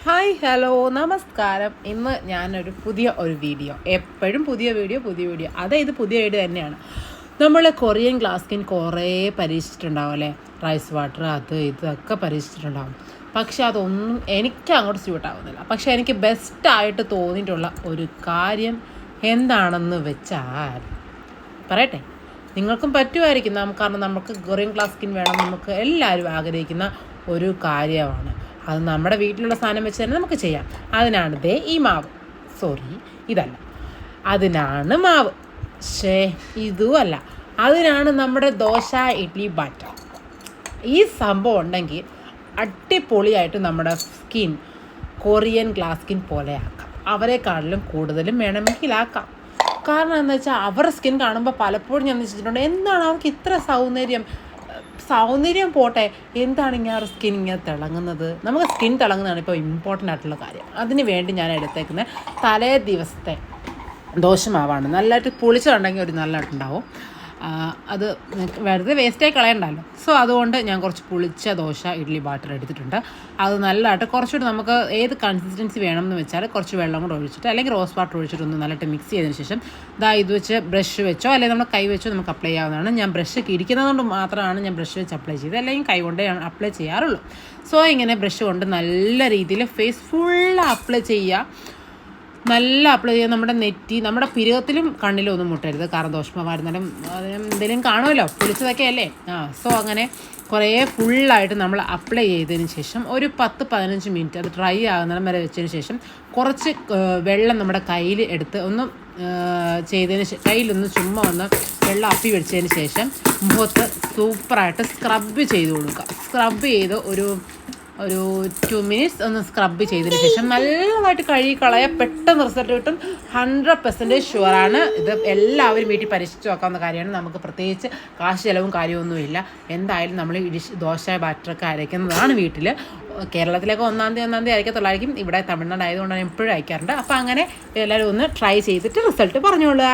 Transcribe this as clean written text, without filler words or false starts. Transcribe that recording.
Hi hello നമസ്കാരം. ഇന്ന് ഞാനൊരു പുതിയ വീഡിയോ, എപ്പോഴും പുതിയ വീഡിയോ ഇത് പുതിയ വീഡിയോ തന്നെയാണ്. നമ്മൾ കൊറിയൻ ഗ്ലാസ് സ്കിൻ കുറേ പരീക്ഷിച്ചിട്ടുണ്ടാവും അല്ലേ, റൈസ് വാട്ടർ ഇതൊക്കെ പരീക്ഷിച്ചിട്ടുണ്ടാവും. പക്ഷെ അതൊന്നും എനിക്ക് അങ്ങോട്ട് സ്യൂട്ടാവുന്നില്ല. പക്ഷെ എനിക്ക് ബെസ്റ്റായിട്ട് തോന്നിയിട്ടുള്ള ഒരു കാര്യം എന്താണെന്ന് വെച്ചാൽ പറയട്ടെ, നിങ്ങൾക്കും പറ്റുമായിരിക്കും. കാരണം നമുക്ക് കൊറിയൻ ഗ്ലാസ് സ്കിൻ വേണം, നമുക്ക് എല്ലാവരും ആഗ്രഹിക്കുന്ന ഒരു കാര്യമാണ്. അത് നമ്മുടെ വീട്ടിലുള്ള സാധനം വെച്ച് തന്നെ നമുക്ക് ചെയ്യാം. അതിനാണ് ഈ മാവ്, ഇതല്ല, അതിനാണ് മാവ്, ഇതുമല്ല, അതിനാണ് നമ്മുടെ ദോശ ഇഡ്ഡലി ബാറ്റർ. ഈ സംഭവം ഉണ്ടെങ്കിൽ അടിപൊളിയായിട്ട് നമ്മുടെ സ്കിൻ കൊറിയൻ ഗ്ലാസ് സ്കിൻ പോലെ ആക്കാം. അവരെക്കാട്ടിലും കൂടുതലും വേണമെങ്കിൽ ആക്കാം. കാരണം എന്താ വെച്ചാൽ അവരുടെ സ്കിൻ കാണുമ്പോൾ പലപ്പോഴും ഞാൻ വെച്ചിട്ടുണ്ട്, എന്താണ് അവർക്ക് ഇത്ര സൗന്ദര്യം പോട്ടെ, എന്താണ് ഇങ്ങനെ സ്കിൻ ഇങ്ങനെ തിളങ്ങുന്നത്. നമുക്ക് സ്കിൻ തിളങ്ങുന്നതാണ് ഇപ്പോൾ ഇമ്പോർട്ടൻ്റ് ആയിട്ടുള്ള കാര്യം. അതിന് വേണ്ടി ഞാൻ എടുത്തേക്കുന്ന തലേ ദിവസത്തെ ദോശമാവാണ്. നല്ലതായിട്ട് പുളിച്ചിട്ടുണ്ടെങ്കിൽ ഒരു നല്ലതായിട്ടുണ്ടാവും. അത് വെറുതെ വേസ്റ്റായി കളയണ്ടല്ലോ. അതുകൊണ്ട് ഞാൻ കുറച്ച് പുളിച്ച ദോശ ഇഡ്ഡലി ബാറ്റർ എടുത്തിട്ടുണ്ട്. അത് നല്ലതായിട്ട് കുറച്ചുകൂടി നമുക്ക് ഏത് കൺസിസ്റ്റൻസി വേണമെന്ന് വെച്ചാൽ കുറച്ച് വെള്ളം കൂടെ ഒഴിച്ചിട്ട് അല്ലെങ്കിൽ റോസ് വാട്ടർ ഒഴിച്ചിട്ട് ഒന്ന് നല്ലതായിട്ട് മിക്സ് ചെയ്തതിന് ശേഷം ഇത് വെച്ച് ബ്രഷ് വെച്ചോ അല്ലെങ്കിൽ നമ്മൾ കൈ വെച്ചോ നമുക്ക് അപ്ലൈ ചെയ്യാവുന്നതാണ്. ഞാൻ ബ്രഷ് ഇരിക്കുന്നതുകൊണ്ട് മാത്രമാണ് ഞാൻ ബ്രഷ് വെച്ച് അപ്ലൈ ചെയ്തത്, അല്ലെങ്കിൽ കൈ കൊണ്ടേ അപ്ലൈ ചെയ്യാറുള്ളൂ. ഇങ്ങനെ ബ്രഷ് കൊണ്ട് നല്ല രീതിയിൽ ഫേസ് ഫുൾ അപ്ലൈ ചെയ്യുക. നല്ല അപ്ലൈ ചെയ്യുക. നമ്മുടെ നെറ്റി, നമ്മുടെ പിരികത്തിലും കണ്ണിലും ഒന്നും മുട്ടരുത്. കാരണം ദോഷമായിരുന്നാലും അതിന് എന്തെങ്കിലും കാണുമല്ലോ, പൊളിച്ചതൊക്കെ അല്ലേ. അങ്ങനെ കുറേ ഫുള്ളായിട്ട് നമ്മൾ അപ്ലൈ ചെയ്തതിന് ശേഷം ഒരു 10-15 മിനിറ്റ് അത് ഡ്രൈ ആകുന്നിടം വരെ വെച്ചതിന് ശേഷം കുറച്ച് വെള്ളം നമ്മുടെ കയ്യിൽ എടുത്ത് ഒന്ന് കയ്യിലൊന്ന് ചുമ്മാ ഒന്ന് വെള്ളം അപ്പി വെച്ചതിന് ശേഷം മുഖത്ത് സൂപ്പറായിട്ട് സ്ക്രബ് ചെയ്ത് കൊടുക്കുക. സ്ക്രബ് ചെയ്ത് ഒരു 2 മിനിറ്റ്സ് ഒന്ന് സ്ക്രബ് ചെയ്തതിന് ശേഷം നല്ലതായിട്ട് കഴുകി കളയാൻ പെട്ടെന്ന് റിസൾട്ട് കിട്ടും. 100% ഷുവറാണ്. ഇത് എല്ലാവരും വീട്ടിൽ പരീക്ഷിച്ച് നോക്കാവുന്ന കാര്യമാണ്. നമുക്ക് പ്രത്യേകിച്ച് കാശ് ചിലവും കാര്യമൊന്നുമില്ല. എന്തായാലും നമ്മൾ ദോശ ബാറ്ററൊക്കെ അരയ്ക്കുന്നതാണ് വീട്ടിൽ. കേരളത്തിലേക്ക് 1-ാം തീയതി അരയ്ക്കത്തുള്ളായിരിക്കും. ഇവിടെ തമിഴ്നാട് ആയതുകൊണ്ടാണ് എപ്പോഴും അയക്കാറുണ്ട്. അപ്പോൾ അങ്ങനെ എല്ലാവരും ഒന്ന് ട്രൈ ചെയ്തിട്ട് റിസൾട്ട് പറഞ്ഞോളുക.